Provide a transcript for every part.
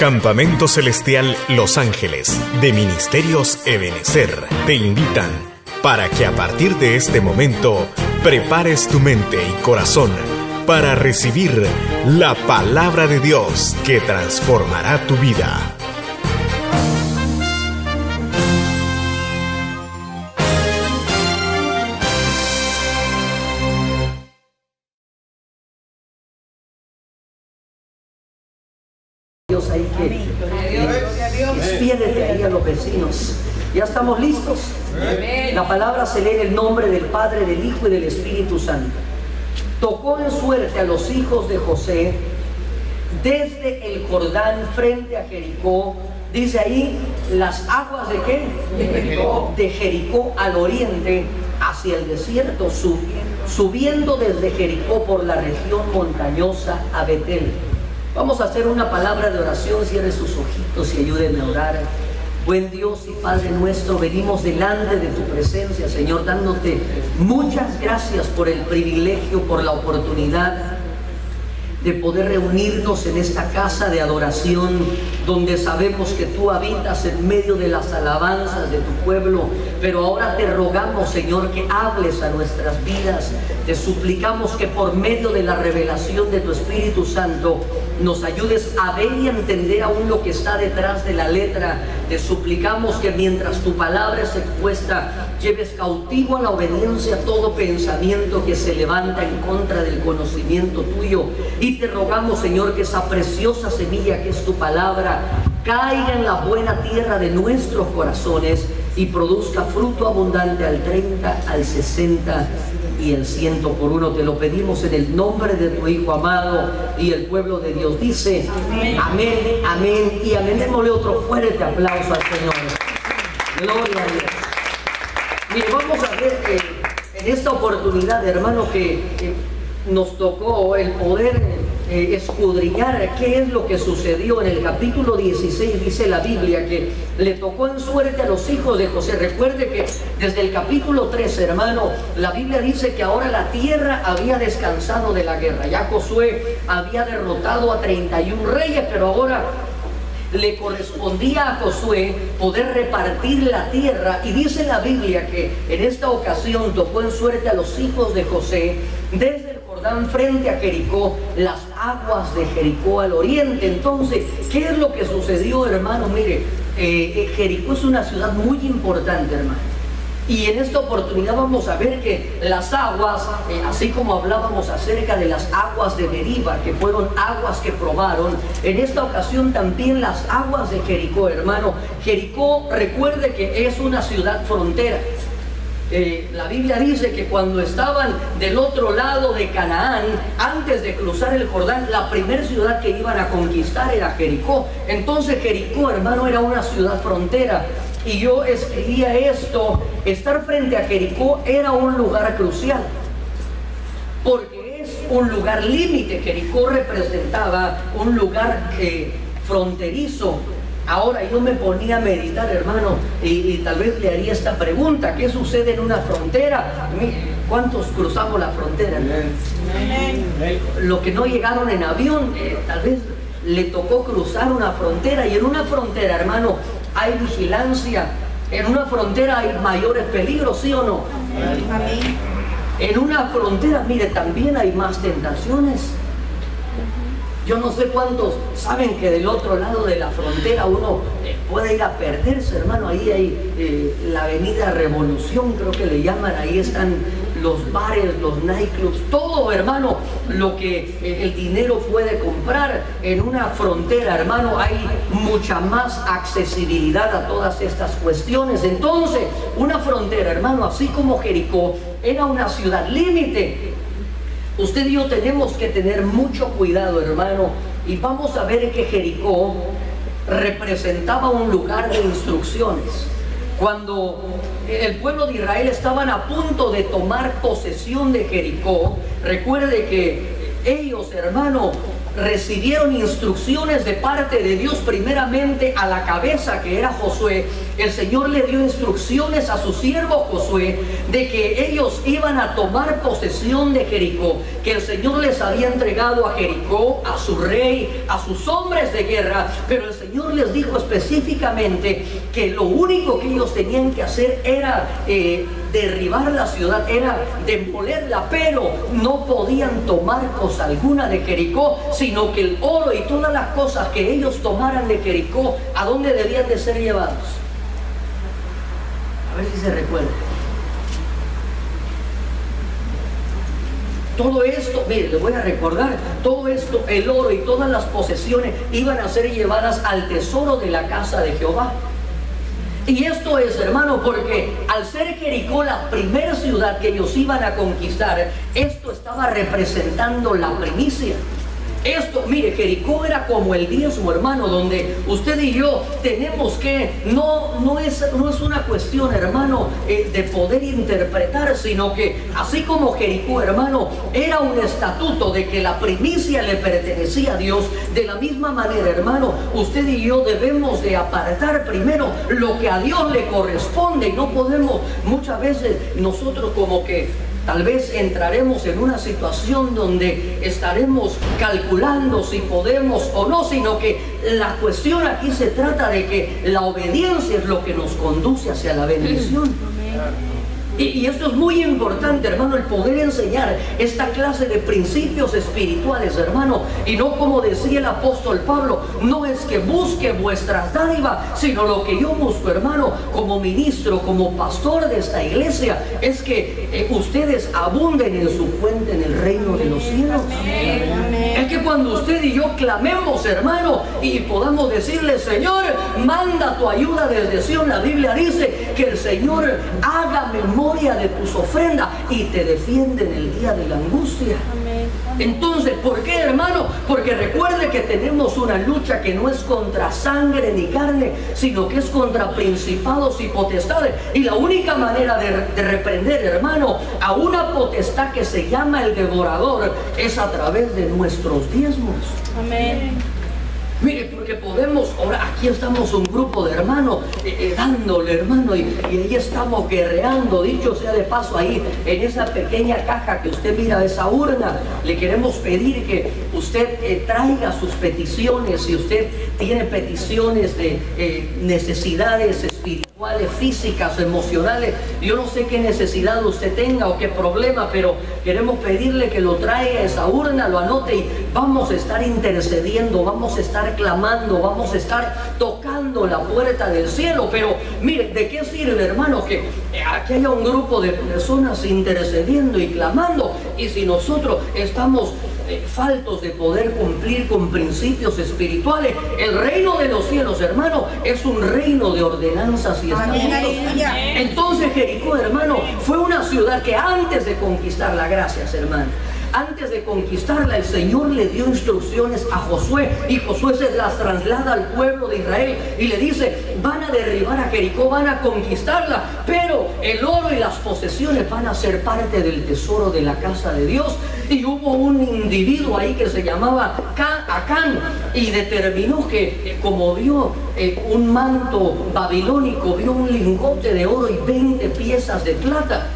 Campamento Celestial Los Ángeles de Ministerios Ebenecer te invitan para que a partir de este momento prepares tu mente y corazón para recibir la palabra de Dios que transformará tu vida. Ahí que despídete ahí a los vecinos. ¿Ya estamos listos? La palabra se lee en el nombre del Padre, del Hijo y del Espíritu Santo. Tocó en suerte a los hijos de José desde el Jordán frente a Jericó. Dice ahí, las aguas de ¿qué? De Jericó al oriente hacia el desierto, subiendo desde Jericó por la región montañosa a Betel. Vamos a hacer una palabra de oración. Cierre sus ojitos y ayúdenme a orar. Buen Dios y Padre nuestro, venimos delante de tu presencia, Señor, dándote muchas gracias por el privilegio, por la oportunidad de poder reunirnos en esta casa de adoración, donde sabemos que tú habitas en medio de las alabanzas de tu pueblo. Pero ahora te rogamos, Señor, que hables a nuestras vidas. Te suplicamos que por medio de la revelación de tu Espíritu Santo nos ayudes a ver y a entender aún lo que está detrás de la letra. Te suplicamos que mientras tu palabra es expuesta, lleves cautivo a la obediencia todo pensamiento que se levanta en contra del conocimiento tuyo. Y te rogamos, Señor, que esa preciosa semilla que es tu palabra caiga en la buena tierra de nuestros corazones y produzca fruto abundante al 30, al 60 y el 100 por uno. Te lo pedimos en el nombre de tu Hijo amado, y el pueblo de Dios dice amén, amén, amén y amén. Démosle otro fuerte aplauso al Señor. Gloria a Dios. Mire, vamos a ver que en esta oportunidad, hermano, que nos tocó el poder escudriñar qué es lo que sucedió en el capítulo 16. Dice la Biblia que le tocó en suerte a los hijos de José. Recuerde que desde el capítulo 13, hermano, la Biblia dice que ahora la tierra había descansado de la guerra. Ya Josué había derrotado a 31 reyes, pero ahora le correspondía a Josué poder repartir la tierra. Y dice la Biblia que en esta ocasión tocó en suerte a los hijos de José desde el Jordán frente a Jericó, las aguas de Jericó al oriente. Entonces, ¿qué es lo que sucedió, hermano? Mire, Jericó es una ciudad muy importante, hermano. Y en esta oportunidad vamos a ver que las aguas, así como hablábamos acerca de las aguas de Meriba, que fueron aguas que probaron, en esta ocasión también las aguas de Jericó, hermano. Jericó, recuerde que es una ciudad frontera. La Biblia dice que cuando estaban del otro lado de Canaán, antes de cruzar el Jordán, la primera ciudad que iban a conquistar era Jericó. Entonces Jericó, hermano, era una ciudad frontera. Y yo escribía esto: estar frente a Jericó era un lugar crucial, porque es un lugar límite. Jericó representaba un lugar fronterizo. Ahora yo me ponía a meditar, hermano, y tal vez le haría esta pregunta: ¿qué sucede en una frontera? ¿Cuántos cruzamos la frontera? Los que no llegaron en avión, tal vez le tocó cruzar una frontera. Y en una frontera, hermano, hay vigilancia. En una frontera hay mayores peligros, ¿sí o no? Amén. En una frontera, mire, también hay más tentaciones. Yo no sé cuántos saben que del otro lado de la frontera uno puede ir a perderse, hermano. Ahí hay la avenida Revolución, creo que le llaman. Ahí están los bares, los nightclubs, todo, hermano, lo que el dinero puede comprar. En una frontera, hermano, hay mucha más accesibilidad a todas estas cuestiones. Entonces, una frontera, hermano, así como Jericó, era una ciudad límite. Usted y yo tenemos que tener mucho cuidado, hermano, y vamos a ver que Jericó representaba un lugar de instrucciones. Cuando el pueblo de Israel estaban a punto de tomar posesión de Jericó, recuerde que ellos, hermano, recibieron instrucciones de parte de Dios, primeramente a la cabeza, que era Josué. El Señor le dio instrucciones a su siervo Josué de que ellos iban a tomar posesión de Jericó, que el Señor les había entregado a Jericó, a su rey, a sus hombres de guerra, pero el Señor les dijo específicamente que lo único que ellos tenían que hacer era derribar la ciudad, era demolerla, pero no podían tomar cosa alguna de Jericó, sino que el oro y todas las cosas que ellos tomaran de Jericó, ¿a dónde debían de ser llevados? A ver si se recuerda. Todo esto, mire, les voy a recordar, todo esto, el oro y todas las posesiones iban a ser llevadas al tesoro de la casa de Jehová. Y esto es, hermano, porque al ser Jericó la primera ciudad que ellos iban a conquistar, esto estaba representando la primicia. Esto, mire, Jericó era como el diezmo, hermano, donde usted y yo tenemos que, no es una cuestión, hermano, de poder interpretar, sino que así como Jericó, hermano, era un estatuto de que la primicia le pertenecía a Dios, de la misma manera, hermano, usted y yo debemos de apartar primero lo que a Dios le corresponde, y no podemos, muchas veces nosotros como que tal vez entraremos en una situación donde estaremos calculando si podemos o no, sino que la cuestión aquí se trata de que la obediencia es lo que nos conduce hacia la bendición. Y esto es muy importante, hermano, el poder enseñar esta clase de principios espirituales, hermano. Y no como decía el apóstol Pablo, no es que busque vuestras dádivas, sino lo que yo busco, hermano, como ministro, como pastor de esta iglesia, es que ustedes abunden en su fuente en el reino de los cielos. Es que cuando usted y yo clamemos, hermano, y podamos decirle, Señor, manda tu ayuda desde Sion, la Biblia dice que el Señor haga memoria de tus ofrendas y te defiende en el día de la angustia. Entonces, ¿por qué, hermano? Porque recuerde que tenemos una lucha que no es contra sangre ni carne, sino que es contra principados y potestades. Y la única manera de reprender, hermano, a una potestad que se llama el devorador es a través de nuestros diezmos. Amén. Mire, porque podemos, ahora aquí estamos un grupo de hermanos dándole, hermano, y ahí estamos guerreando. Dicho sea de paso, ahí en esa pequeña caja que usted mira, esa urna, le queremos pedir que usted traiga sus peticiones. Si usted tiene peticiones de necesidades espirituales, físicas, emocionales, yo no sé qué necesidad usted tenga o qué problema, pero queremos pedirle que lo traiga a esa urna, lo anote, y vamos a estar intercediendo, vamos a estar clamando, vamos a estar tocando la puerta del cielo. Pero mire, ¿de qué sirve, hermano, que aquí haya un grupo de personas intercediendo y clamando, y si nosotros estamos faltos de poder cumplir con principios espirituales? El reino de los cielos, hermano, es un reino de ordenanzas y estatutos. Entonces Jericó, hermano, fue una ciudad que antes de conquistarla, gracias, hermano, antes de conquistarla, el Señor le dio instrucciones a Josué, y Josué se las traslada al pueblo de Israel y le dice, van a derribar a Jericó, van a conquistarla, pero el oro y las posesiones van a ser parte del tesoro de la casa de Dios. Y hubo un individuo ahí que se llamaba Acán, y determinó que como vio un manto babilónico, vio un lingote de oro y 20 piezas de plata,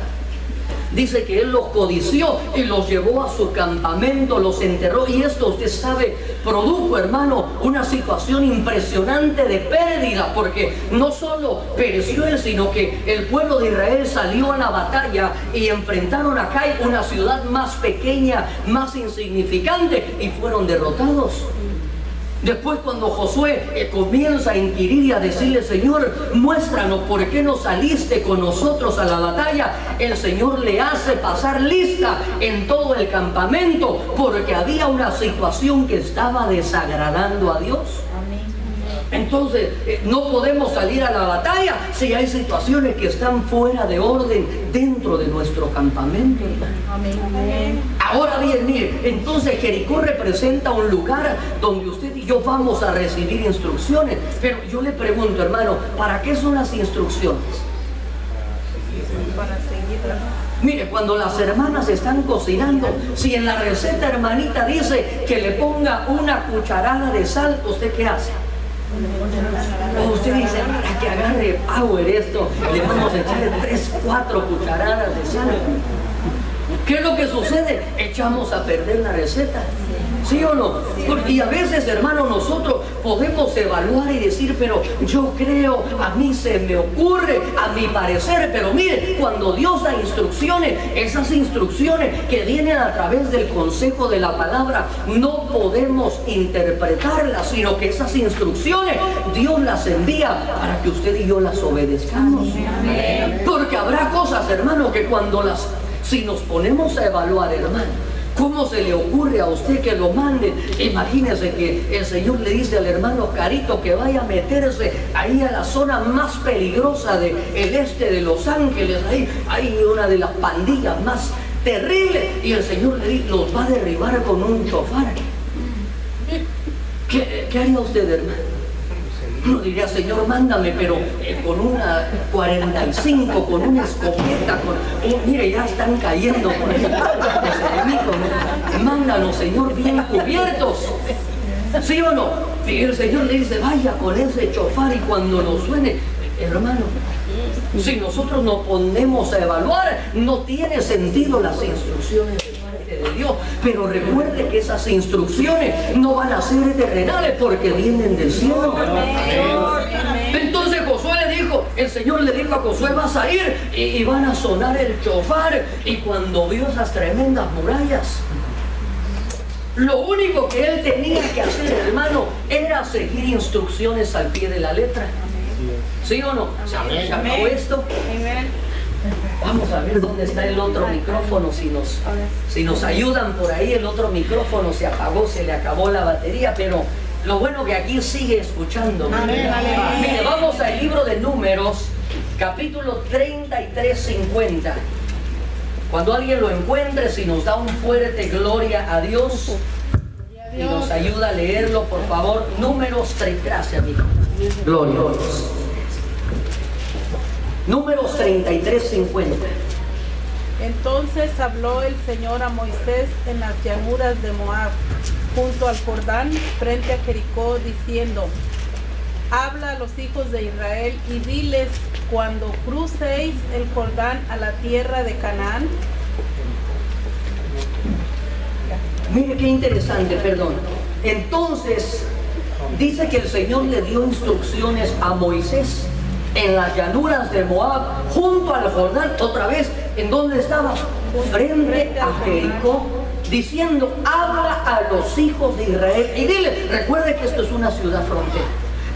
dice que él los codició y los llevó a su campamento, los enterró, y esto, usted sabe, produjo, hermano, una situación impresionante de pérdida, porque no solo pereció él, sino que el pueblo de Israel salió a la batalla y enfrentaron a Jai, una ciudad más pequeña, más insignificante, y fueron derrotados. Después, cuando Josué comienza a inquirir y a decirle, Señor, muéstranos por qué no saliste con nosotros a la batalla, el Señor le hace pasar lista en todo el campamento, porque había una situación que estaba desagradando a Dios. Entonces, no podemos salir a la batalla si hay situaciones que están fuera de orden dentro de nuestro campamento. Amén. Ahora bien, mire, entonces Jericó representa un lugar donde usted y yo vamos a recibir instrucciones. Pero yo le pregunto, hermano, ¿para qué son las instrucciones? Para seguirlas. Mire, cuando las hermanas están cocinando, si en la receta, hermanita, dice que le ponga una cucharada de sal, ¿usted qué hace? O usted dice, para que agarre power esto, le vamos a echarle 3, 4 cucharadas de sal. ¿Qué es lo que sucede? Echamos a perder la receta. ¿Sí o no? Y a veces, hermano, nosotros podemos evaluar y decir, pero yo creo, a mí se me ocurre, a mi parecer, pero mire, cuando Dios da instrucciones, esas instrucciones que vienen a través del consejo de la palabra, no podemos interpretarlas, sino que esas instrucciones Dios las envía para que usted y yo las obedezcamos. Porque habrá cosas, hermano, que si nos ponemos a evaluar, hermano, ¿cómo se le ocurre a usted que lo mande? Imagínese que el Señor le dice al hermano Carito que vaya a meterse ahí a la zona más peligrosa del este de Los Ángeles. Ahí hay una de las pandillas más terribles y el Señor le dice, los va a derribar con un chofar. ¿Qué haría usted, hermano? No diría, Señor, mándame, pero con una 45, con una escopeta, mire, ya están cayendo por ahí los enemigos, ¿no? Mándanos, Señor, bien cubiertos. ¿Sí o no? Y el Señor le dice, vaya con ese chofar, y cuando nos suene, hermano, si nosotros nos ponemos a evaluar, no tiene sentido las instrucciones de Dios, pero recuerde que esas instrucciones no van a ser terrenales porque vienen del cielo. Entonces Josué le dijo, el Señor le dijo a Josué, vas a ir y van a sonar el chofar. Y cuando vio esas tremendas murallas, lo único que él tenía que hacer, hermano, era seguir instrucciones al pie de la letra. ¿Sí o no? ¿Se acabó esto? Vamos a ver dónde está el otro micrófono, si nos ayudan por ahí. El otro micrófono se apagó, se le acabó la batería, pero lo bueno que aquí sigue escuchando. Mire, vamos al libro de Números, capítulo 33, 50. Cuando alguien lo encuentre, si nos da un fuerte gloria a Dios y nos ayuda a leerlo, por favor. Números 3, gracias, amigo. Gloria a Dios. Números 33, 50. Entonces habló el Señor a Moisés en las llanuras de Moab, junto al Jordán, frente a Jericó, diciendo, habla a los hijos de Israel y diles, cuando crucéis el Jordán a la tierra de Canaán. Mire qué interesante, perdón. Entonces, dice que el Señor le dio instrucciones a Moisés en las llanuras de Moab, junto al Jordán, otra vez, ¿en dónde estaba? Frente a Jericó, diciendo, habla a los hijos de Israel y dile, recuerde que esto es una ciudad frontera.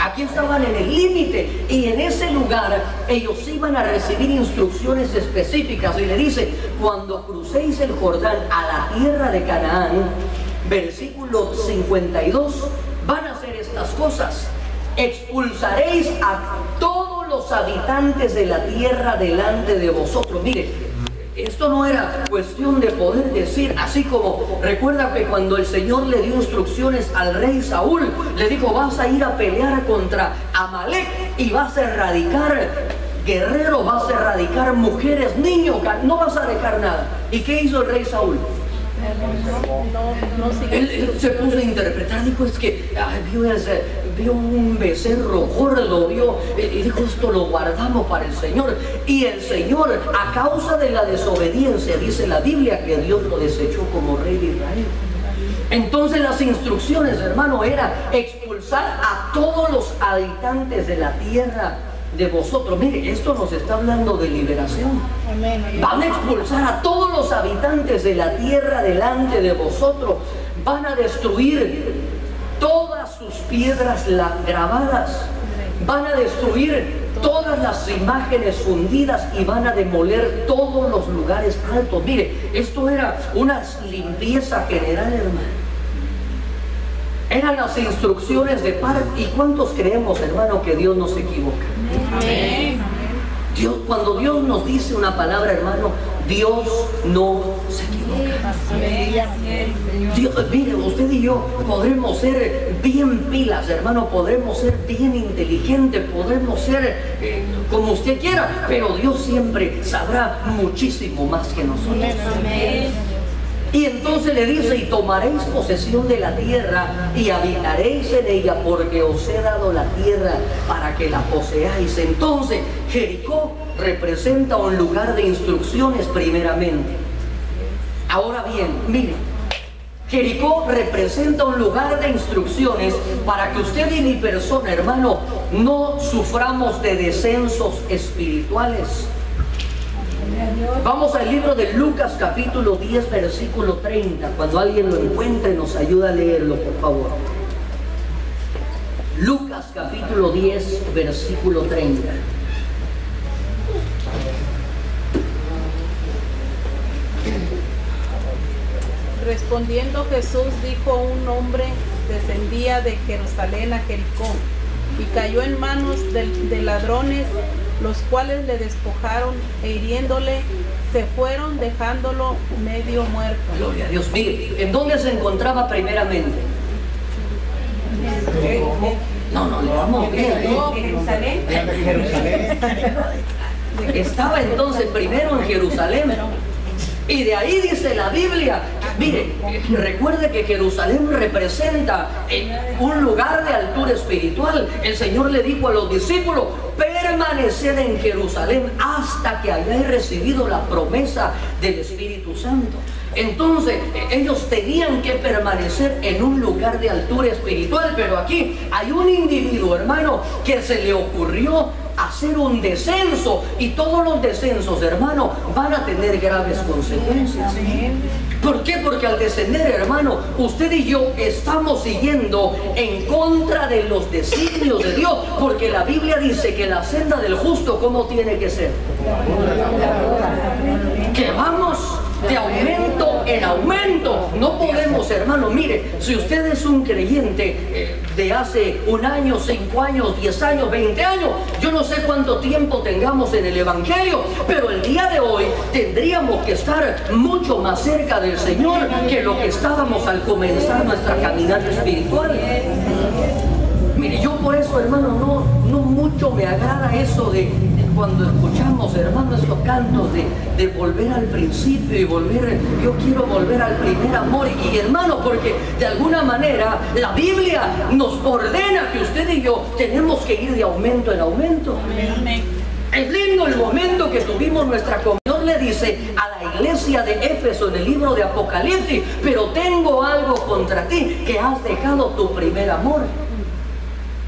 Aquí estaban en el límite y en ese lugar ellos iban a recibir instrucciones específicas y le dice, cuando crucéis el Jordán a la tierra de Canaán, versículo 52, van a hacer estas cosas. Expulsaréis a todos los habitantes de la tierra delante de vosotros. Mire, esto no era cuestión de poder decir, así como recuerda que cuando el Señor le dio instrucciones al rey Saúl, le dijo, vas a ir a pelear contra Amalek y vas a erradicar guerreros, vas a erradicar mujeres, niños, no vas a dejar nada. ¿Y qué hizo el rey Saúl? Él se puso a interpretar, dijo, es que vio un becerro gordo, y dijo, esto lo guardamos para el Señor. Y el Señor, a causa de la desobediencia, dice la Biblia que Dios lo desechó como rey de Israel. Entonces las instrucciones, hermano, era expulsar a todos los habitantes de la tierra de vosotros. Mire, esto nos está hablando de liberación. Van a expulsar a todos los habitantes de la tierra delante de vosotros. Van a destruir todas sus piedras grabadas. Van a destruir todas las imágenes fundidas y van a demoler todos los lugares altos. Mire, esto era una limpieza general, hermano. Eran las instrucciones de parte. ¿Y cuántos creemos, hermano, que Dios no se equivoca? Amén. Cuando Dios nos dice una palabra, hermano, Dios no se equivoca. Dios, mire, usted y yo podremos ser bien pilas, hermano, podremos ser bien inteligentes, podemos ser como usted quiera, pero Dios siempre sabrá muchísimo más que nosotros. Y entonces le dice: y tomaréis posesión de la tierra y habitaréis en ella, porque os he dado la tierra para que la poseáis. Entonces Jericó representa un lugar de instrucciones primeramente. Ahora bien, mire, Jericó representa un lugar de instrucciones para que usted y mi persona, hermano, no suframos de descensos espirituales. Vamos al libro de Lucas capítulo 10 versículo 30. Cuando alguien lo encuentre, nos ayuda a leerlo, por favor. Lucas capítulo 10 versículo 30. Respondiendo Jesús dijo: un hombre descendía de Jerusalén a Jericó y cayó en manos de ladrones, los cuales le despojaron e hiriéndole se fueron, dejándolo medio muerto. Gloria a Dios. Mire, ¿en dónde se encontraba primeramente? No, le damos bien. Jerusalén. Estaba entonces primero en Jerusalén. Y de ahí dice la Biblia, mire, recuerde que Jerusalén representa un lugar de altura espiritual. El Señor le dijo a los discípulos: permaneced en Jerusalén hasta que hayáis recibido la promesa del Espíritu Santo. Entonces ellos tenían que permanecer en un lugar de altura espiritual. Pero aquí hay un individuo, hermano, que se le ocurrió hacer un descenso, y todos los descensos, hermano, van a tener graves consecuencias. ¿Por qué? Porque al descender, hermano, usted y yo estamos siguiendo en contra de los designios de Dios, porque la Biblia dice que la senda del justo, ¿cómo tiene que ser? Que vamos de aumento en aumento. No podemos, hermano, mire, si usted es un creyente de hace 1 año, 5 años, 10 años, 20 años, yo no sé cuánto tiempo tengamos en el Evangelio, pero el día de hoy tendríamos que estar mucho más cerca del Señor que lo que estábamos al comenzar nuestra caminata espiritual. Mire, yo por eso, hermano, no mucho me agrada eso de cuando escuchamos, hermano, estos cantos de volver al principio y yo quiero volver al primer amor. Y hermano, porque de alguna manera la Biblia nos ordena que usted y yo tenemos que ir de aumento en aumento. Amén. Es lindo el momento que tuvimos nuestra comunión. Le dice a la iglesia de Éfeso en el libro de Apocalipsis: pero tengo algo contra ti, que has dejado tu primer amor.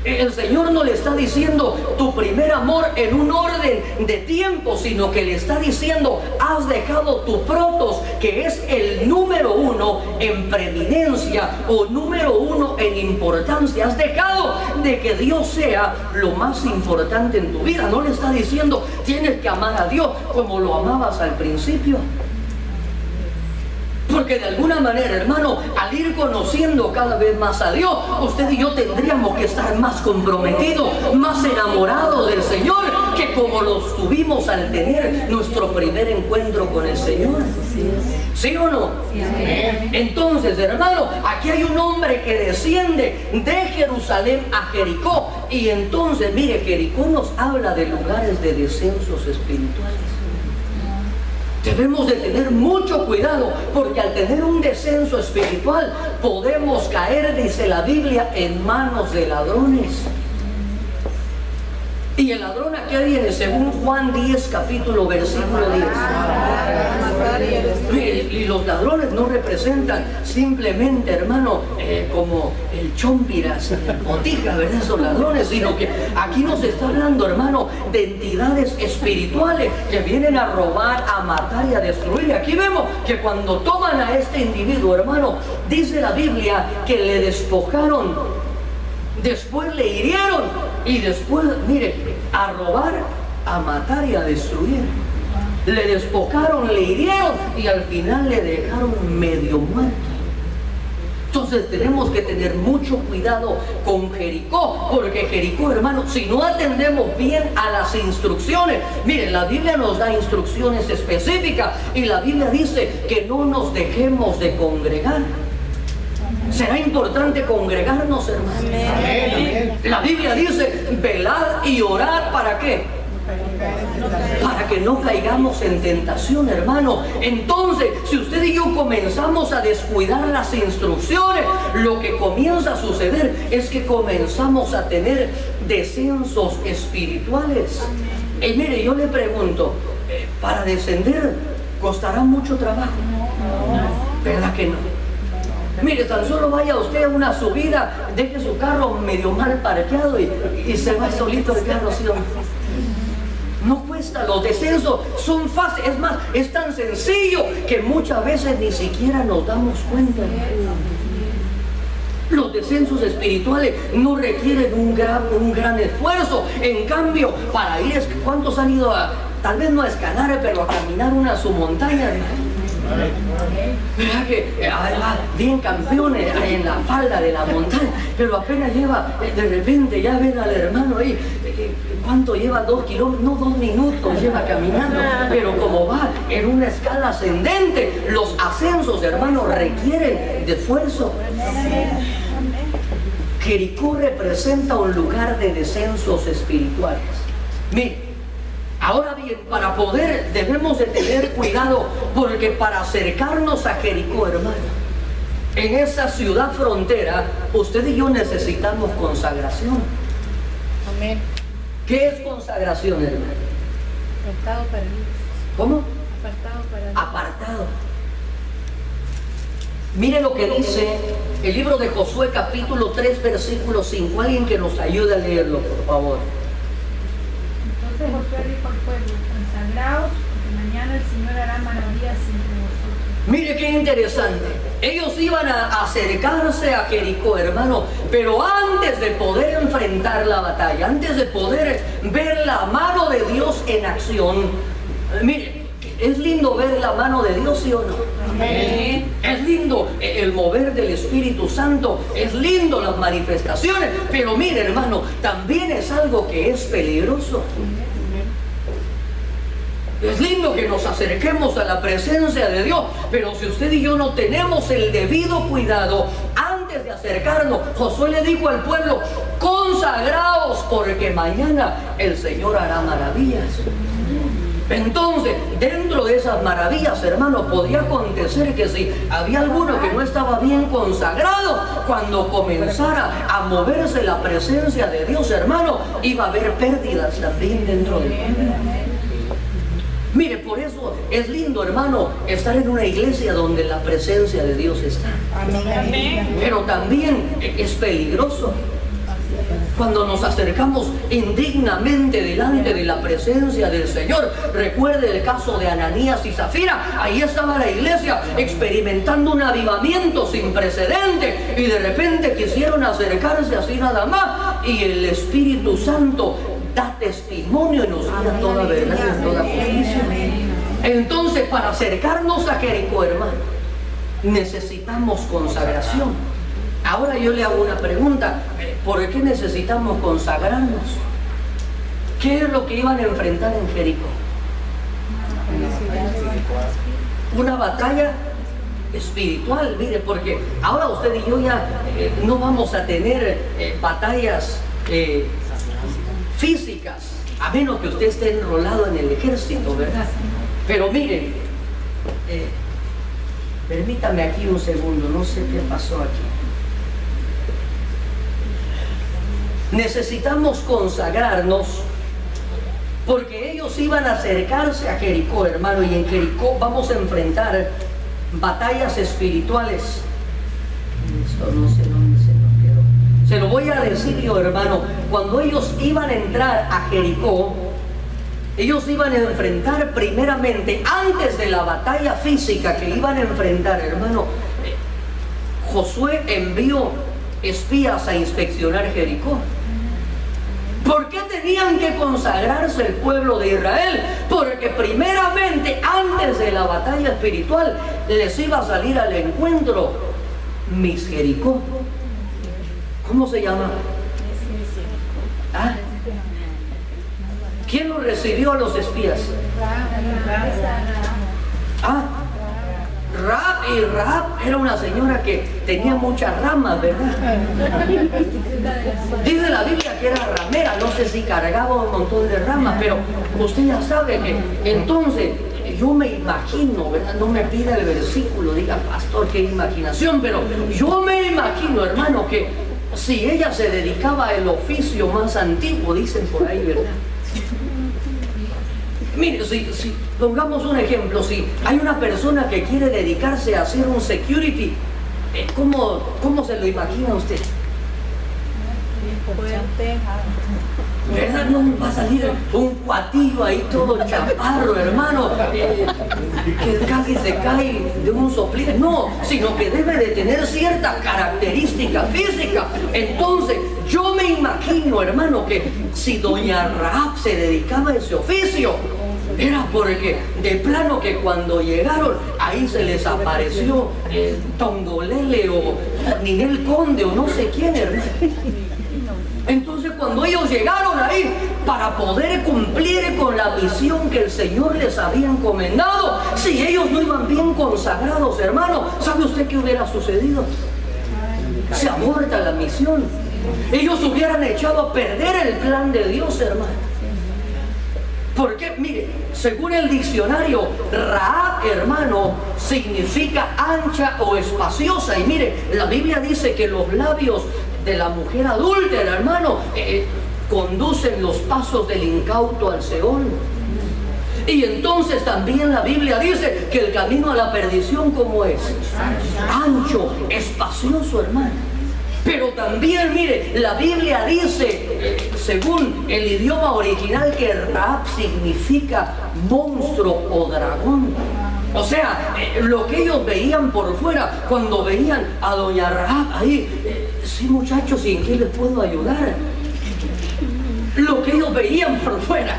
El Señor no le está diciendo tu primer amor en un orden de tiempo, sino que le está diciendo: has dejado tu protos, que es el número 1 en preeminencia o número 1 en importancia. Has dejado de que Dios sea lo más importante en tu vida. No le está diciendo tienes que amar a Dios como lo amabas al principio. Porque de alguna manera, hermano, al ir conociendo cada vez más a Dios, usted y yo tendríamos que estar más comprometidos, más enamorados del Señor, que como lo estuvimos al tener nuestro primer encuentro con el Señor. ¿Sí o no? Entonces, hermano, aquí hay un hombre que desciende de Jerusalén a Jericó. Y entonces, mire, Jericó nos habla de lugares de descensos espirituales. Debemos de tener mucho cuidado, porque al tener un descenso espiritual podemos caer, dice la Biblia, en manos de ladrones. Y el ladrón aquí viene según Juan 10, capítulo versículo 10. Y los ladrones no representan simplemente, hermano, como el chompiras, botija, ¿verdad? Esos ladrones, sino que aquí nos está hablando, hermano, de entidades espirituales que vienen a robar, a matar y a destruir. Aquí vemos que cuando toman a este individuo, hermano, dice la Biblia que le despojaron, después le hirieron y después, mire, a robar, a matar y a destruir. Le despojaron, le hirieron y al final le dejaron medio muerto. Entonces tenemos que tener mucho cuidado con Jericó, porque Jericó, hermano, si no atendemos bien a las instrucciones, miren, la Biblia nos da instrucciones específicas y la Biblia dice que no nos dejemos de congregar. Será importante congregarnos, hermanos. La Biblia dice, velad y orad, ¿para qué? Para que no caigamos en tentación, hermano. Entonces, si usted y yo comenzamos a descuidar las instrucciones, lo que comienza a suceder es que comenzamos a tener descensos espirituales. Y mire, yo le pregunto, ¿para descender costará mucho trabajo? ¿Verdad que no? Mire, tan solo vaya usted a una subida, deje su carro medio mal parqueado y se va solito el carro, ¿sí o no? No cuesta, los descensos son fáciles, es más, es tan sencillo que muchas veces ni siquiera nos damos cuenta. Los descensos espirituales no requieren un gran esfuerzo. En cambio, para ir, ¿cuántos han ido a, tal vez no a escalar, pero a caminar una submontaña? ¿Verdad que va bien campeones en la falda de la montaña? Pero apenas lleva, de repente ya ven al hermano ahí, ¿cuánto lleva? 2 kilómetros, no 2 minutos lleva caminando, pero como va en una escala ascendente, los ascensos, hermanos, requieren de esfuerzo. Jericó representa un lugar de descensos espirituales. Mire, ahora bien, para poder, debemos de tener cuidado, porque para acercarnos a Jericó, hermano, en esa ciudad frontera, usted y yo necesitamos consagración. Amén. ¿Qué es consagración, hermano? Apartado para Dios. ¿Cómo? Apartado para Dios. Apartado. Mire lo que dice el libro de Josué, capítulo 3, versículo 5. Alguien que nos ayude a leerlo, por favor. Entonces Josué dijo al pueblo: consagraos, porque mañana el Señor hará maravillas entre vosotros. Mire qué interesante. Ellos iban a acercarse a Jericó, hermano, pero antes de poder enfrentar la batalla, antes de poder ver la mano de Dios en acción, mire, es lindo ver la mano de Dios, ¿sí o no? Amén. Es lindo el mover del Espíritu Santo, es lindo las manifestaciones, pero mire, hermano, también es algo que es peligroso. Es lindo que nos acerquemos a la presencia de Dios, pero si usted y yo no tenemos el debido cuidado antes de acercarnos, Josué le dijo al pueblo: consagraos, porque mañana el Señor hará maravillas. Entonces, dentro de esas maravillas, hermano, podía acontecer que si había alguno que no estaba bien consagrado, cuando comenzara a moverse la presencia de Dios, hermano, iba a haber pérdidas también dentro de él. Mire, por eso es lindo, hermano, estar en una iglesia donde la presencia de Dios está. Amén. Pero también es peligroso cuando nos acercamos indignamente delante de la presencia del Señor. Recuerde el caso de Ananías y Zafira. Ahí estaba la iglesia experimentando un avivamiento sin precedente, y de repente quisieron acercarse así nada más, y el Espíritu Santo da testimonio y nos guía toda verdad y toda justicia. Entonces, para acercarnos a Jericó, hermano, necesitamos consagración. Ahora yo le hago una pregunta: ¿por qué necesitamos consagrarnos? ¿Qué es lo que iban a enfrentar en Jericó? Una batalla espiritual. Mire, porque ahora usted y yo ya no vamos a tener batallas físicas, a menos que usted esté enrolado en el ejército, ¿verdad? Pero miren, permítame aquí un segundo, no sé qué pasó aquí. Necesitamos consagrarnos, porque ellos iban a acercarse a Jericó, hermano, y en Jericó vamos a enfrentar batallas espirituales. Esto no sé dónde se lo quedó. Se lo voy a decir yo, hermano. Cuando ellos iban a entrar a Jericó, ellos iban a enfrentar primeramente, antes de la batalla física que iban a enfrentar, hermano, Josué envió espías a inspeccionar Jericó. ¿Por qué tenían que consagrarse el pueblo de Israel? Porque primeramente, antes de la batalla espiritual, les iba a salir al encuentro Misericordia. ¿Cómo se llama? ¿Ah? ¿Quién los recibió a los espías? ¿Ah? Rahab, y Rahab era una señora que tenía muchas ramas, ¿verdad? Dice la Biblia que era ramera, no sé si cargaba un montón de ramas, pero usted ya sabe que entonces yo me imagino, ¿verdad? No me pida el versículo, diga pastor, qué imaginación, pero yo me imagino, hermano, que si ella se dedicaba al oficio más antiguo, dicen por ahí, ¿verdad? Mire, si pongamos un ejemplo, si hay una persona que quiere dedicarse a hacer un security, ¿cómo se lo imagina usted? ¿Verdad? No va a salir un cuatillo ahí todo chaparro, hermano, que casi se cae de un soplido. No, sino que debe de tener cierta característica física. Entonces, yo me imagino, hermano, que si doña Rahab se dedicaba a ese oficio, era porque de plano que cuando llegaron ahí se les apareció Tongolele o Ninel Conde o no sé quién, hermano. Entonces cuando ellos llegaron ahí para poder cumplir con la misión que el Señor les había encomendado, si ellos no iban bien consagrados, hermano, ¿sabe usted qué hubiera sucedido? Se aborta la misión. Ellos hubieran echado a perder el plan de Dios, hermano. Porque, mire, según el diccionario, Rahab, hermano, significa ancha o espaciosa. Y mire, la Biblia dice que los labios de la mujer adúltera, hermano, conducen los pasos del incauto al Seol. Y entonces también la Biblia dice que el camino a la perdición, ¿cómo es? Ancho, espacioso, hermano. Pero también, mire, la Biblia dice, según el idioma original, que Rahab significa monstruo o dragón. O sea, lo que ellos veían por fuera, cuando veían a doña Rahab ahí, sí, muchachos, ¿y en qué les puedo ayudar? Lo que ellos veían por fuera,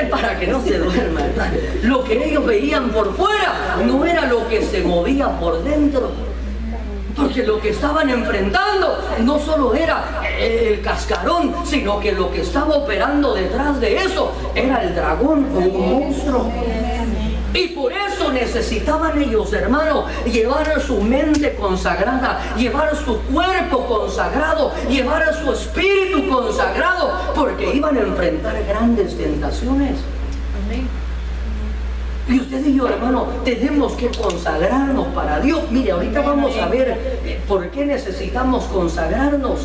para que no se duerma, hermano, lo que ellos veían por fuera no era lo que se movía por dentro. Porque lo que estaban enfrentando no solo era el cascarón, sino que lo que estaba operando detrás de eso era el dragón o un monstruo. Y por eso necesitaban ellos, hermano, llevar su mente consagrada, llevar su cuerpo consagrado, llevar su espíritu consagrado, porque iban a enfrentar grandes tentaciones. Amén. Y usted y yo, hermano, tenemos que consagrarnos para Dios. Mire, ahorita vamos a ver por qué necesitamos consagrarnos.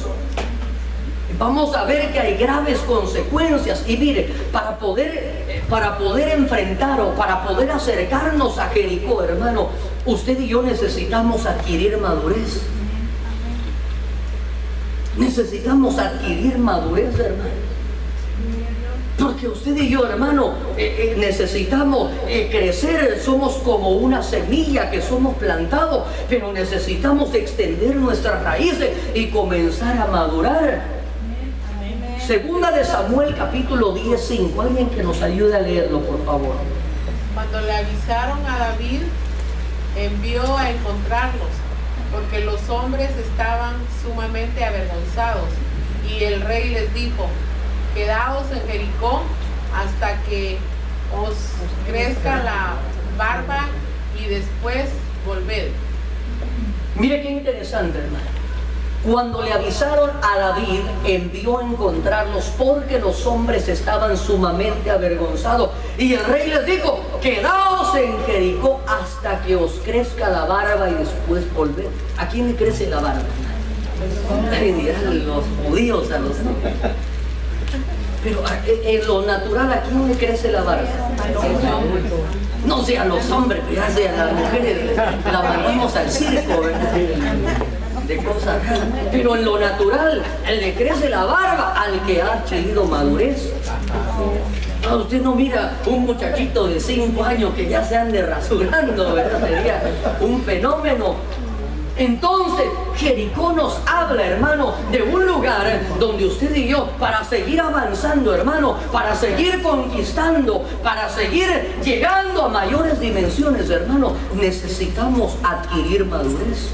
Vamos a ver que hay graves consecuencias. Y mire, para poder enfrentar o para poder acercarnos a Jericó, hermano, usted y yo necesitamos adquirir madurez. Necesitamos adquirir madurez, hermano. Porque usted y yo, hermano, necesitamos crecer. Somos como una semilla que somos plantados, pero necesitamos extender nuestras raíces y comenzar a madurar. Segunda de Samuel, capítulo 10:5. Alguien que nos ayude a leerlo, por favor. Cuando le avisaron a David, envió a encontrarlos, porque los hombres estaban sumamente avergonzados. Y el rey les dijo: quedaos en Jericó hasta que os crezca la barba y después volved. Mire qué interesante, hermano. Cuando le avisaron a David, envió a encontrarlos porque los hombres estaban sumamente avergonzados. Y el rey les dijo: quedaos en Jericó hasta que os crezca la barba y después volved. ¿A quién le crece la barba? Los judíos a los... Pero en lo natural, ¿a quién le crece la barba? No sea a los hombres, pero ya sea a las mujeres, la mandamos al circo, ¿verdad? De cosas raras. Pero en lo natural, le crece la barba al que ha adquirido madurez. Usted no mira un muchachito de 5 años que ya se ande rasurando, ¿verdad? Sería un fenómeno. Entonces, Jericó nos habla, hermano, de un lugar donde usted y yo, para seguir avanzando, hermano, para seguir conquistando, para seguir llegando a mayores dimensiones, hermano, necesitamos adquirir madurez.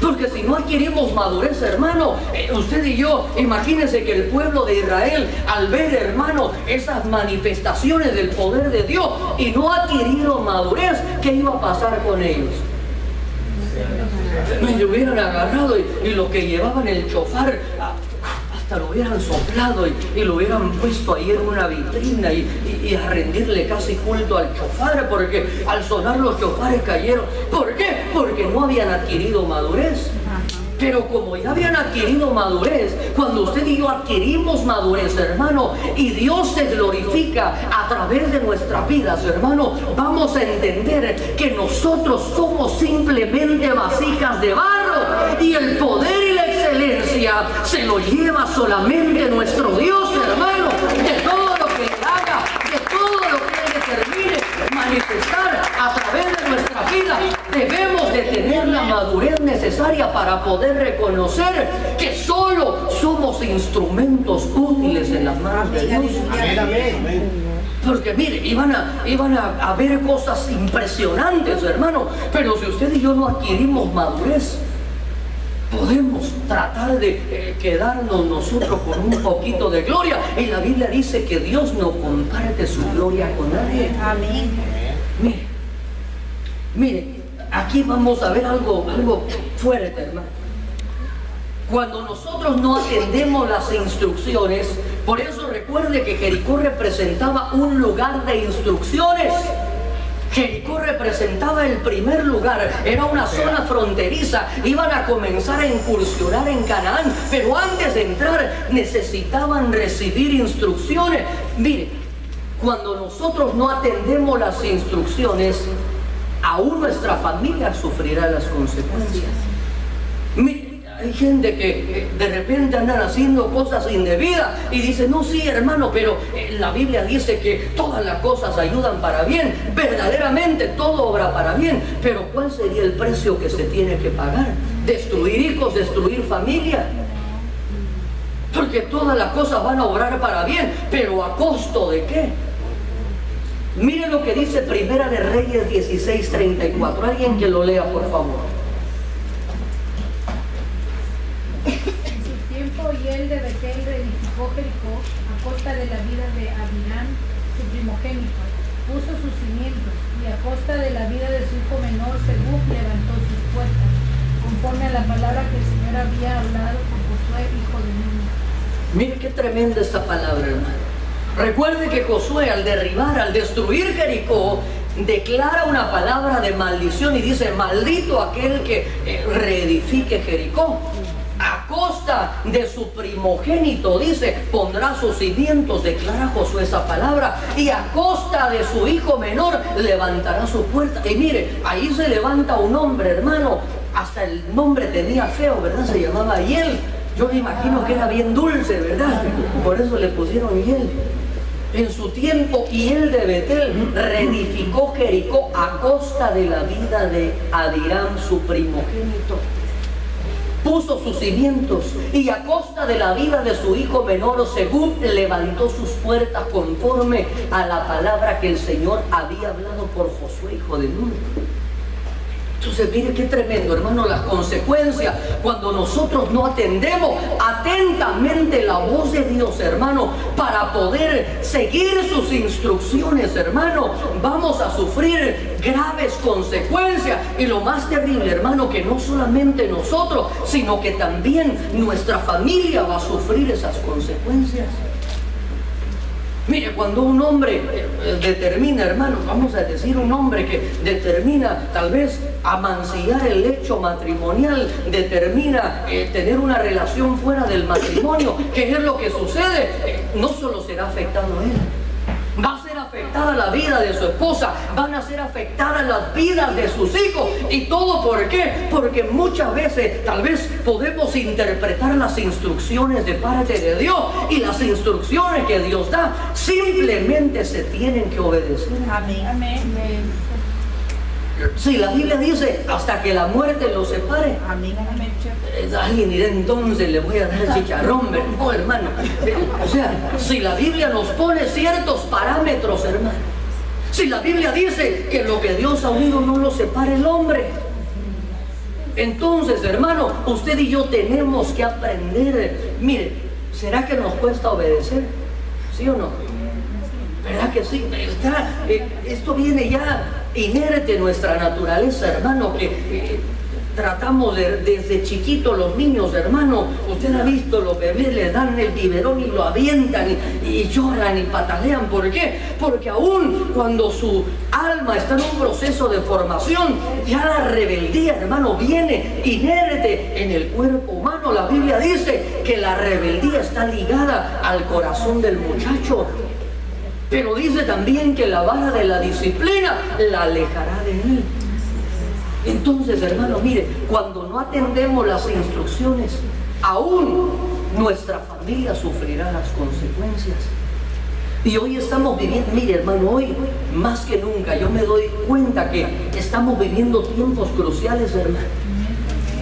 Porque si no adquirimos madurez, hermano, usted y yo, imagínense que el pueblo de Israel, al ver, hermano, esas manifestaciones del poder de Dios y no ha adquirido madurez, ¿qué iba a pasar con ellos? Me hubieran agarrado y lo que llevaban el chofar, hasta lo hubieran soplado y lo hubieran puesto ahí en una vitrina y a rendirle casi culto al chofar, porque al sonar los chofares cayeron. ¿Por qué? Porque no habían adquirido madurez. Pero como ya habían adquirido madurez, cuando usted y yo adquirimos madurez, hermano, y Dios se glorifica a través de nuestras vidas, hermano, vamos a entender que nosotros somos simplemente vasijas de barro y el poder y la excelencia se lo lleva solamente nuestro Dios, hermano, de todo lo que Él haga, de todo lo que Él determine manifestar a través de nuestra vida. Debemos de tener la madurez necesaria para poder reconocer que solo somos instrumentos útiles en las manos de Dios. Porque mire, iban a ver cosas impresionantes, hermano, pero si usted y yo no adquirimos madurez, podemos tratar de quedarnos nosotros con un poquito de gloria, y la Biblia dice que Dios no comparte su gloria con nadie. Amén. Mire, aquí vamos a ver algo fuerte, hermano. Cuando nosotros no atendemos las instrucciones, por eso recuerde que Jericó representaba un lugar de instrucciones. Jericó representaba el primer lugar, era una zona fronteriza, iban a comenzar a incursionar en Canaán, pero antes de entrar necesitaban recibir instrucciones. Mire, cuando nosotros no atendemos las instrucciones, aún nuestra familia sufrirá las consecuencias. Mire, hay gente que de repente andan haciendo cosas indebidas y dice, no, sí, hermano, pero la Biblia dice que todas las cosas ayudan para bien. Verdaderamente todo obra para bien, pero ¿cuál sería el precio que se tiene que pagar? ¿Destruir hijos, destruir familia? Porque todas las cosas van a obrar para bien, pero ¿a costo de qué? Miren lo que dice Primera de Reyes 16:34. Alguien que lo lea, por favor. En su tiempo, Hiel de Betel reedificó Jericó a costa de la vida de Abirán, su primogénito. Puso sus cimientos, y a costa de la vida de su hijo menor, Segub levantó sus puertas, conforme a la palabra que el Señor había hablado con Josué, hijo de Nun. Mire qué tremenda esta palabra, hermano. Recuerde que Josué, al derribar, al destruir Jericó, declara una palabra de maldición y dice, maldito aquel que reedifique Jericó. A costa de su primogénito, dice, pondrá sus cimientos, declara Josué esa palabra, y a costa de su hijo menor levantará su puerta. Y mire, ahí se levanta un hombre, hermano, hasta el nombre tenía feo, ¿verdad? Se llamaba Hiel. Yo me imagino que era bien dulce, ¿verdad? Por eso le pusieron Hiel. En su tiempo, Hiel de Betel reedificó Jericó a costa de la vida de Abirán, su primogénito. Puso sus cimientos, y a costa de la vida de su hijo menor Segub levantó sus puertas conforme a la palabra que el Señor había hablado por Josué, hijo de Nun. Entonces, mire qué tremendo, hermano, las consecuencias cuando nosotros no atendemos atentamente la voz de Dios, hermano, para poder seguir sus instrucciones, hermano. Vamos a sufrir graves consecuencias, y lo más terrible, hermano, que no solamente nosotros, sino que también nuestra familia va a sufrir esas consecuencias. Mire, cuando un hombre determina, hermano, vamos a decir un hombre que determina tal vez amancillar el lecho matrimonial, determina tener una relación fuera del matrimonio, ¿qué es lo que sucede? No solo será afectado a él, va a ser afectada la vida de su esposa, van a ser afectadas las vidas de sus hijos. ¿Y todo por qué? Porque muchas veces tal vez podemos interpretar las instrucciones de parte de Dios, y las instrucciones que Dios da simplemente se tienen que obedecer. Amén. Amén. Si la Biblia dice hasta que la muerte los separe, Amén. Amén. alguien dirá, entonces le voy a dar chicharrón. No, hermano. O sea, si la Biblia nos pone ciertos parámetros, hermano, si la Biblia dice que lo que Dios ha unido no lo separe el hombre, Entonces, hermano, usted y yo tenemos que aprender. Mire, ¿será que nos cuesta obedecer? ¿Sí o no? ¿Verdad que sí? Esto viene ya inherente en nuestra naturaleza, hermano, que tratamos desde chiquitos los niños, hermano. Usted ha visto, los bebés le dan el biberón y lo avientan y lloran y patalean. ¿Por qué? Porque aún cuando su alma está en un proceso de formación, ya la rebeldía, hermano, viene inherente en el cuerpo humano. La Biblia dice que la rebeldía está ligada al corazón del muchacho. Pero dice también que la vara de la disciplina la alejará de él. Entonces, hermano, mire, cuando no atendemos las instrucciones, aún nuestra familia sufrirá las consecuencias. Y hoy estamos viviendo, mire, hermano, hoy más que nunca yo me doy cuenta que estamos viviendo tiempos cruciales, hermano.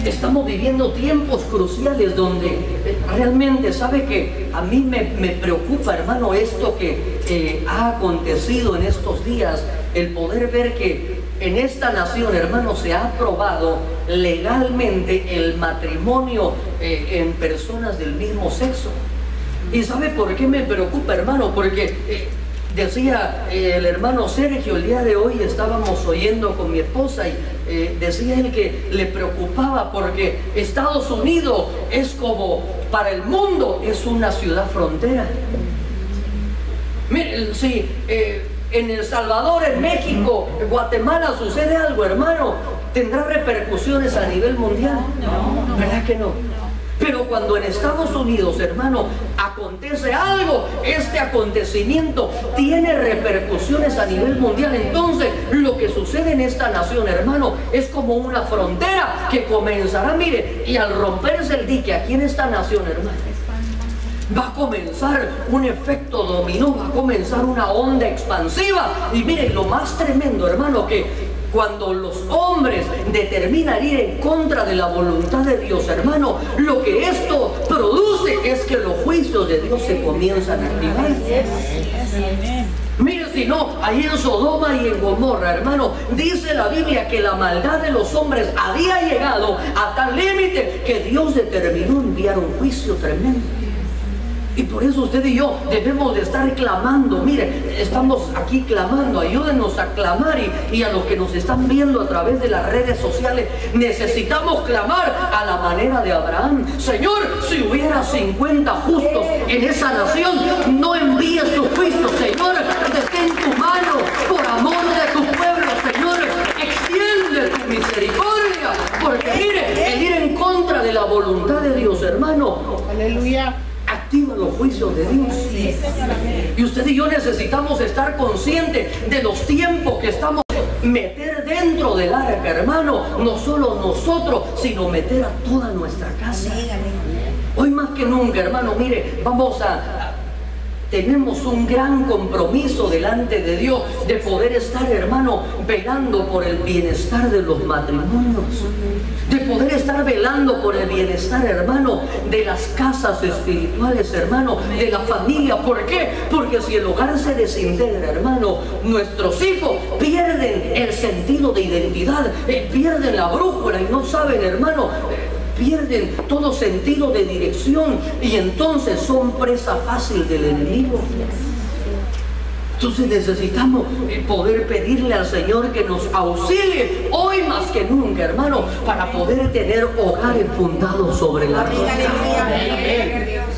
Estamos viviendo tiempos cruciales donde realmente, ¿sabe que a mí me preocupa, hermano, esto que ha acontecido en estos días? El poder ver que en esta nación, hermano, se ha aprobado legalmente el matrimonio en personas del mismo sexo. ¿Y sabe por qué me preocupa, hermano? Porque decía el hermano Sergio, el día de hoy estábamos oyendo con mi esposa y decía él que le preocupaba porque Estados Unidos es como, para el mundo, es una ciudad frontera. Miren, si en El Salvador, en México, en Guatemala sucede algo, hermano, ¿tendrá repercusiones a nivel mundial? No. ¿Verdad que no? Pero cuando en Estados Unidos, hermano, acontece algo, este acontecimiento tiene repercusiones a nivel mundial. Entonces, lo que sucede en esta nación, hermano, es como una frontera que comenzará, mire, y al romperse el dique aquí en esta nación, hermano, va a comenzar un efecto dominó, va a comenzar una onda expansiva. Y mire, lo más tremendo, hermano, que cuando los hombres determinan ir en contra de la voluntad de Dios, hermano, lo que esto produce es que los juicios de Dios se comienzan a activar. Mire, si no, ahí en Sodoma y en Gomorra, hermano, dice la Biblia que la maldad de los hombres había llegado a tal límite que Dios determinó enviar un juicio tremendo. Y por eso usted y yo debemos de estar clamando. Mire, estamos aquí clamando, ayúdenos a clamar, y a los que nos están viendo a través de las redes sociales, necesitamos clamar a la manera de Abraham. Señor, si hubiera 50 justos en esa nación, no envíes tu juicio, Señor, detén tu mano por amor de tu pueblo, Señor, extiende tu misericordia, porque mire, el ir en contra de la voluntad de Dios, hermano, aleluya, activa los juicios de Dios. Sí, y usted y yo necesitamos estar conscientes de los tiempos que estamos. Meter dentro del arca, hermano, no solo nosotros, sino meter a toda nuestra casa. Hoy más que nunca, hermano, mire, tenemos un gran compromiso delante de Dios de poder estar, hermano, velando por el bienestar de los matrimonios, de poder estar velando por el bienestar, hermano, de las casas espirituales, hermano, de la familia. ¿Por qué? Porque si el hogar se desintegra, hermano, nuestros hijos pierden el sentido de identidad, pierden la brújula y no saben, hermano, pierden todo sentido de dirección, y entonces son presa fácil del enemigo. Entonces necesitamos poder pedirle al Señor que nos auxilie hoy más que nunca, hermano, para poder tener hogares fundados sobre la roca.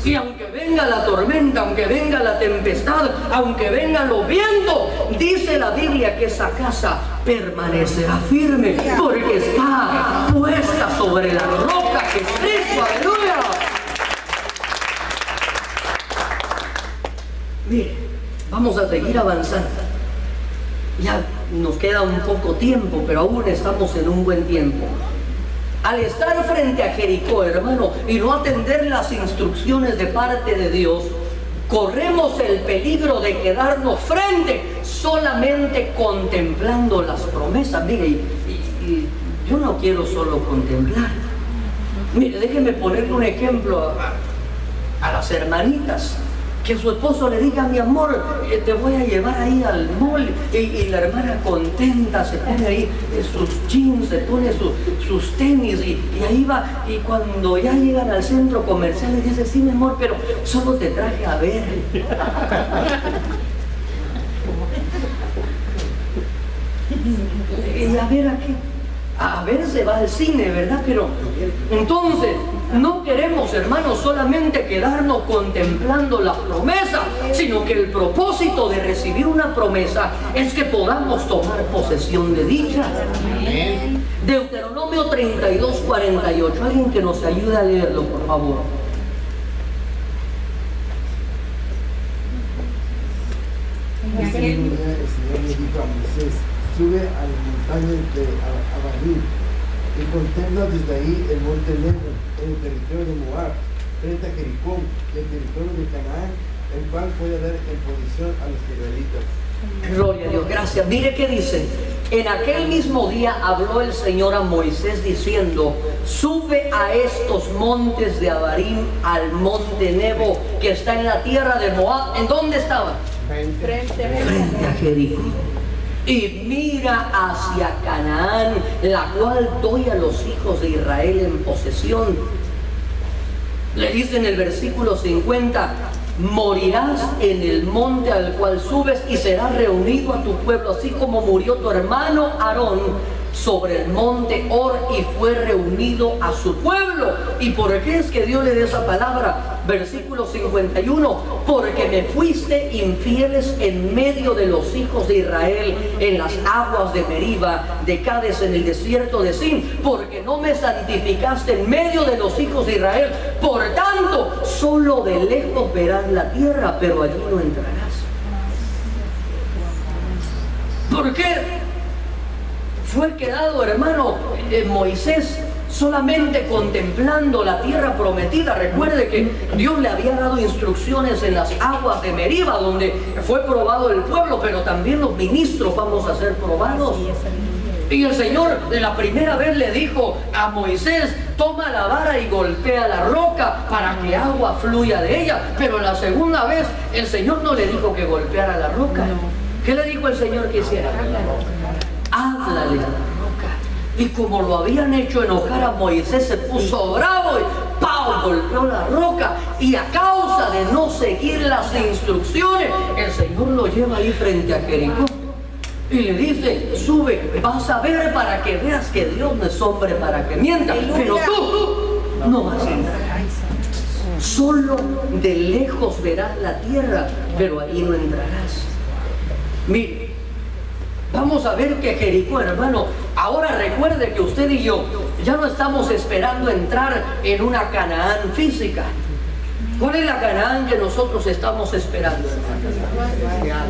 Y aunque venga la tormenta, aunque venga la tempestad, aunque vengan los vientos, dice la Biblia que esa casa permanecerá firme porque está puesta sobre la roca que es Cristo. ¡Aleluya! Mire, vamos a seguir avanzando. Ya nos queda un poco tiempo, pero aún estamos en un buen tiempo. Al estar frente a Jericó, hermano, y no atender las instrucciones de parte de Dios, corremos el peligro de quedarnos frente solamente contemplando las promesas. Mire, y yo no quiero solo contemplar. Mire, déjenme ponerle un ejemplo a las hermanitas que su esposo le diga: mi amor, te voy a llevar ahí al mall, y la hermana contenta se pone ahí sus jeans, se pone sus tenis, y ahí va, y cuando ya llegan al centro comercial le dice: sí, mi amor, pero solo te traje a ver. Y a ver aquí, a ver, se va al cine, ¿verdad? Pero entonces no queremos, hermanos, solamente quedarnos contemplando la promesa, sino que el propósito de recibir una promesa es que podamos tomar posesión de dicha. Deuteronomio 32:48. Alguien que nos ayude a leerlo, por favor. El Señor le dijo a Moisés: sube a las montañas de Abarim y contempla desde ahí el monte Nebo, en el territorio de Moab, frente a Jericó, y el territorio de Canaán, el cual puede dar en posesión a los israelitas. Gloria a Dios, gracias. Mire qué dice: en aquel mismo día habló el Señor a Moisés diciendo: sube a estos montes de Abarim, al monte Nebo, que está en la tierra de Moab. ¿En dónde estaba? Frente A Jericó. Y mira hacia Canaán, la cual doy a los hijos de Israel en posesión. Le dice en el versículo 50: morirás en el monte al cual subes y serás reunido a tu pueblo, así como murió tu hermano Aarón sobre el monte Hor y fue reunido a su pueblo. ¿Y por qué es que Dios le da esa palabra? Versículo 51: porque me fuiste infieles en medio de los hijos de Israel, en las aguas de Meriba, de Cades, en el desierto de Sin, porque no me santificaste en medio de los hijos de Israel. Por tanto, solo de lejos verás la tierra, pero allí no entrarás. ¿Por qué fue quedado, hermano, Moisés solamente contemplando la tierra prometida? Recuerde que Dios le había dado instrucciones en las aguas de Meriba, donde fue probado el pueblo, pero también los ministros vamos a ser probados. Y el Señor la primera vez le dijo a Moisés: toma la vara y golpea la roca para que agua fluya de ella. Pero la segunda vez el Señor no le dijo que golpeara la roca. ¿Qué le dijo el Señor que hiciera? Háblale a la roca. Y como lo habían hecho enojar a Moisés, se puso bravo y ¡pau! Golpeó la roca. Y a causa de no seguir las instrucciones, el Señor lo lleva ahí frente a Jericó y le dice: sube, vas a ver para que veas que Dios no es hombre para que mienta. Pero tú no vas a entrar ahí. Solo de lejos verás la tierra, pero ahí no entrarás. Mire, vamos a ver que Jericó, hermano, ahora recuerde que usted y yo ya no estamos esperando entrar en una Canaán física. ¿Cuál es la Canaán que nosotros estamos esperando, hermano?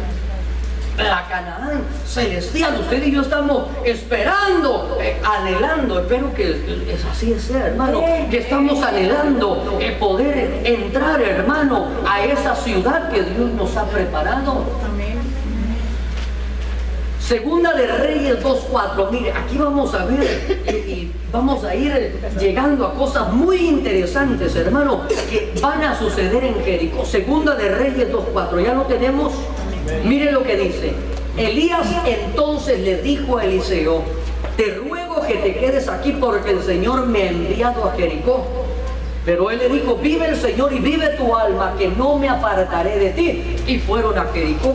La Canaán celestial. Usted y yo estamos esperando, anhelando, espero que así sea, hermano, que estamos anhelando poder entrar, hermano, a esa ciudad que Dios nos ha preparado. Segunda de Reyes 2:4. Mire, aquí vamos a ver y vamos a ir llegando a cosas muy interesantes, hermano, que van a suceder en Jericó. Segunda de Reyes 2:4. ¿Ya lo tenemos? Mire lo que dice. Elías entonces le dijo a Eliseo: te ruego que te quedes aquí porque el Señor me ha enviado a Jericó. Pero él le dijo: vive el Señor y vive tu alma, que no me apartaré de ti. Y fueron a Jericó.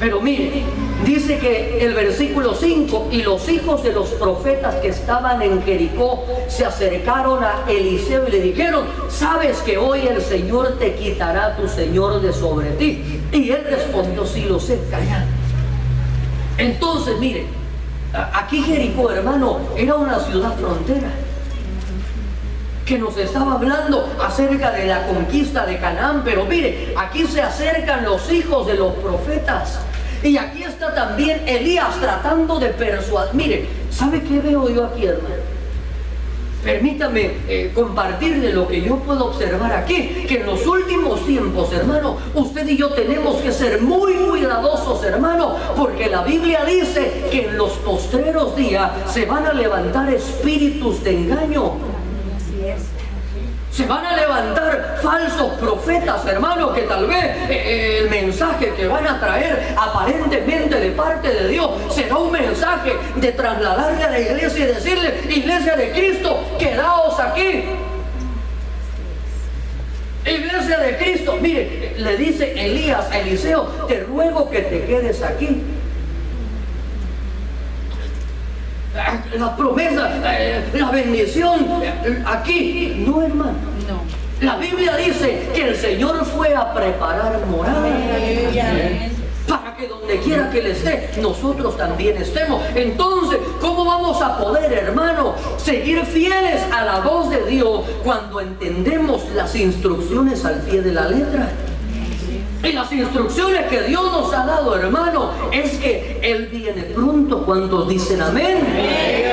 Pero mire, dice que el versículo 5: y los hijos de los profetas que estaban en Jericó se acercaron a Eliseo y le dijeron: ¿sabes que hoy el Señor te quitará tu Señor de sobre ti? Y él respondió: sí lo sé, callad. Entonces, mire, aquí Jericó, hermano, era una ciudad frontera que nos estaba hablando acerca de la conquista de Canaán. Pero mire, aquí se acercan los hijos de los profetas. Y aquí está también Elías tratando de persuadir. Mire, ¿sabe qué veo yo aquí, hermano? Permítame compartirle lo que yo puedo observar aquí, que en los últimos tiempos, hermano, usted y yo tenemos que ser muy cuidadosos, hermano, porque la Biblia dice que en los postreros días se van a levantar espíritus de engaño. Se van a levantar falsos profetas, hermanos, que tal vez el mensaje que van a traer aparentemente de parte de Dios será un mensaje de trasladarle a la iglesia y decirle: iglesia de Cristo, quedaos aquí. Iglesia de Cristo, mire, le dice Elías a Eliseo: te ruego que te quedes aquí. La promesa, la bendición aquí, no, hermano. No. La Biblia dice que el Señor fue a preparar morada para que donde quiera que Él esté, nosotros también estemos. Entonces, ¿cómo vamos a poder, hermano, seguir fieles a la voz de Dios cuando entendemos las instrucciones al pie de la letra? Y las instrucciones que Dios nos ha dado, hermano, es que Él viene pronto. ¿Cuántos dicen amén?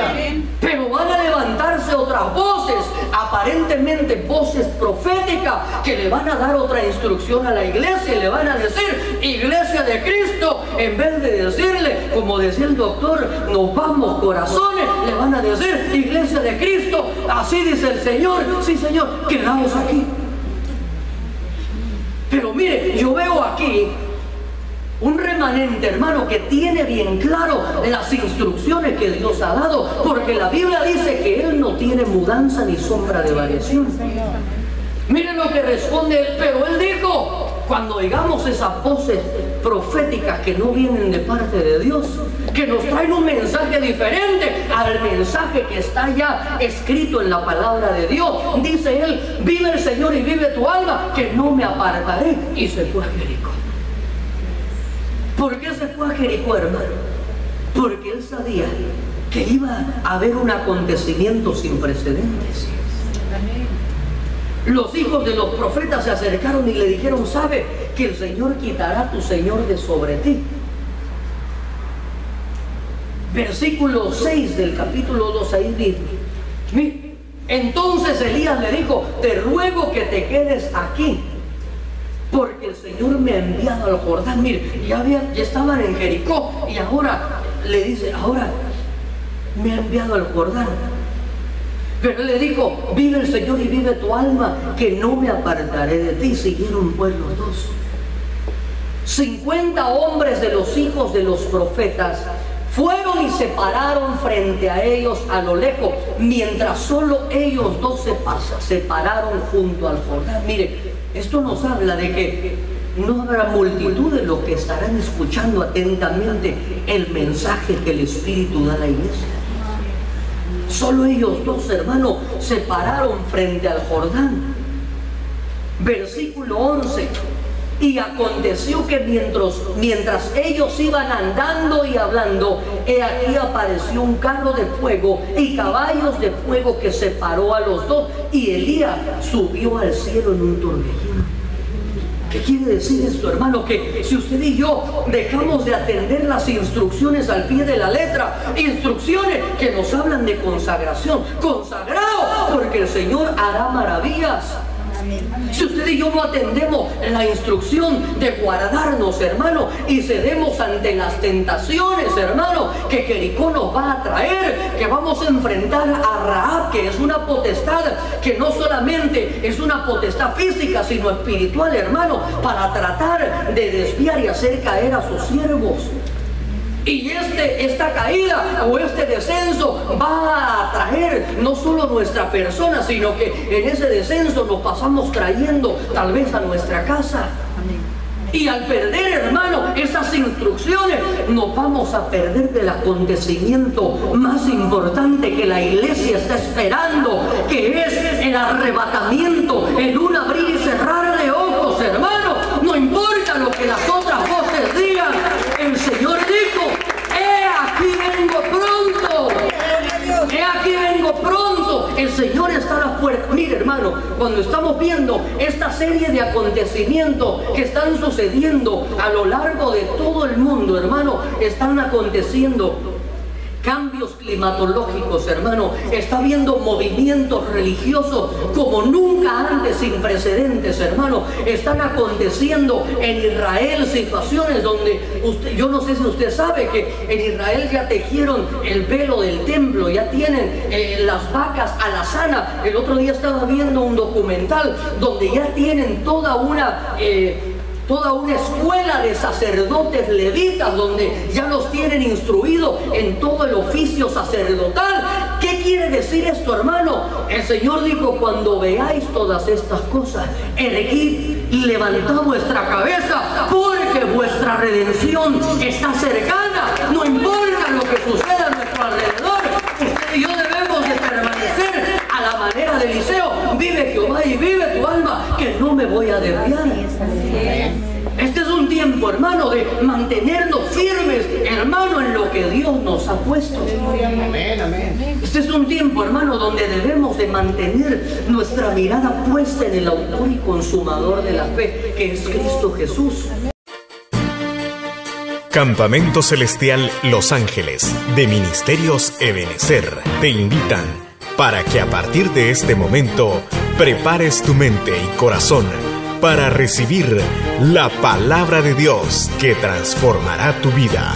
Amén. Pero van a levantarse otras voces, aparentemente voces proféticas, que le van a dar otra instrucción a la iglesia y le van a decir: iglesia de Cristo, en vez de decirle, como decía el doctor, nos vamos corazones, le van a decir: iglesia de Cristo, así dice el Señor. Sí, Señor, quedamos aquí. Pero mire, yo veo aquí un remanente, hermano, que tiene bien claro las instrucciones que Dios ha dado, porque la Biblia dice que Él no tiene mudanza ni sombra de variación. Miren lo que responde Él, pero Él dijo: cuando oigamos esas voces proféticas que no vienen de parte de Dios, que nos traen un mensaje diferente al mensaje que está ya escrito en la palabra de Dios, dice Él: vive el Señor y vive tu alma, que no me apartaré. Y se fue a Jericó. ¿Por qué se fue a Jericó, hermano? Porque Él sabía que iba a haber un acontecimiento sin precedentes. Los hijos de los profetas se acercaron y le dijeron: ¿sabe que el Señor quitará a tu Señor de sobre ti? Versículo 6 del capítulo 2, ahí dice: entonces Elías le dijo: te ruego que te quedes aquí, porque el Señor me ha enviado al Jordán. Mire, ya estaban en Jericó y ahora le dice: ahora me ha enviado al Jordán. Pero él le dijo: vive el Señor y vive tu alma, que no me apartaré de ti. Siguieron pues los dos. 50 hombres de los hijos de los profetas fueron y se pararon frente a ellos a lo lejos, mientras solo ellos dos se pararon junto al Jordán. Mire, esto nos habla de que no habrá multitud de los que estarán escuchando atentamente el mensaje que el Espíritu da a la iglesia. Solo ellos dos, hermanos, se pararon frente al Jordán. Versículo 11: y aconteció que mientras ellos iban andando y hablando, he aquí apareció un carro de fuego y caballos de fuego que separó a los dos, y Elías subió al cielo en un torbellino. ¿Qué quiere decir esto, hermano? Que si usted y yo dejamos de atender las instrucciones al pie de la letra, instrucciones que nos hablan de consagración, consagrado porque el Señor hará maravillas. Si usted y yo no atendemos la instrucción de guardarnos, hermano, y cedemos ante las tentaciones, hermano, que Jericó nos va a traer, que vamos a enfrentar a Rahab, que es una potestad, que no solamente es una potestad física, sino espiritual, hermano, para tratar de desviar y hacer caer a sus siervos. Y esta caída o este descenso va a traer no solo nuestra persona, sino que en ese descenso nos pasamos trayendo tal vez a nuestra casa. Y al perder, hermano, esas instrucciones, nos vamos a perder del acontecimiento más importante que la iglesia está esperando, que es el arrebatamiento, en un abrir y cerrar de ojos, hermano. No importa lo que las otras voces digan, el Señor dijo: he aquí vengo pronto. He aquí vengo pronto. El Señor está a la puerta. Mire, hermano, cuando estamos viendo esta serie de acontecimientos que están sucediendo a lo largo de todo el mundo, hermano, están aconteciendo cambios climatológicos, hermano. Está habiendo movimientos religiosos como nunca antes, sin precedentes, hermano. Están aconteciendo en Israel situaciones donde yo no sé si usted sabe que en Israel ya tejieron el velo del templo, ya tienen las vacas alazanas. El otro día estaba viendo un documental donde ya tienen toda una escuela de sacerdotes levitas, donde ya los tienen instruidos en todo el oficio sacerdotal. ¿Qué quiere decir esto, hermano? El Señor dijo: cuando veáis todas estas cosas, erguid y levantad vuestra cabeza, porque vuestra redención está cercana. No importa lo que suceda a nuestro alrededor, usted y yo debemos de permanecer a la manera de Eliseo. Vive Jehová y vive tu alma, que no me voy a desviar. Este es un tiempo, hermano, de mantenernos firmes, hermano, en lo que Dios nos ha puesto. Amén, amén. Este es un tiempo, hermano, donde debemos de mantener nuestra mirada puesta en el autor y consumador de la fe, que es Cristo Jesús. Campamento Celestial Los Ángeles de Ministerios Ebenecer te invitan para que a partir de este momento prepares tu mente y corazón para recibir la palabra de Dios que transformará tu vida.